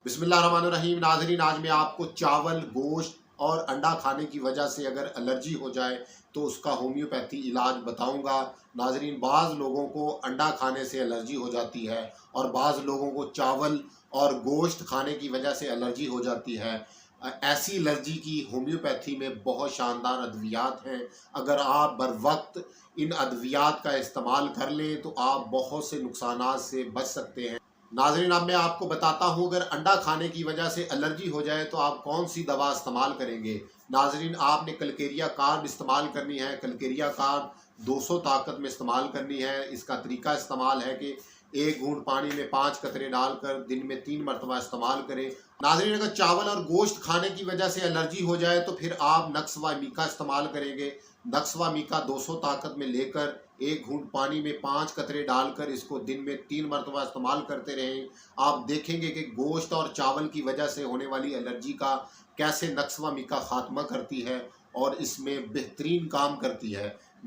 बिस्मिल्लाहिर्रहमानिर्रहीम। नाज़रीन, आज मैं आपको चावल, गोश्त और अंडा खाने की वजह से अगर एलर्जी हो जाए तो उसका होम्योपैथी इलाज बताऊंगा। नाज़रीन, बाज़ लोगों को अंडा खाने से एलर्जी हो जाती है और बाज़ लोगों को चावल और गोश्त खाने की वजह से एलर्जी हो जाती है। ऐसी एलर्जी की होम्योपैथी में बहुत शानदार अद्वियात हैं। अगर आप बर वक्त इन अद्वियात का इस्तेमाल कर लें तो आप बहुत से नुकसानात से बच सकते हैं। नाज़रीन, अब मैं आपको बताता हूँ, अगर अंडा खाने की वजह से एलर्जी हो जाए तो आप कौन सी दवा इस्तेमाल करेंगे। नाज़रीन, आपने कलकेरिया कार्ब इस्तेमाल करनी है। कलकेरिया कार्ब 200 ताकत में इस्तेमाल करनी है। इसका तरीका इस्तेमाल है कि 1 घूंट पानी में 5 कतरे डालकर दिन में 3 मरतबा इस्तेमाल करें। नाज़रीन, अगर चावल और गोश्त खाने की वजह से एलर्जी हो जाए तो फिर आप नक्स व मीका इस्तेमाल करेंगे। नक्स व मीका 200 ताकत में लेकर 1 घूंट पानी में 5 कतरे डालकर इसको दिन में 3 मरतबा इस्तेमाल करते रहें। आप देखेंगे कि गोश्त और चावल की वजह से होने वाली एलर्जी का कैसे नक्स व मीका खात्मा करती है और इसमें बेहतरीन काम करती है।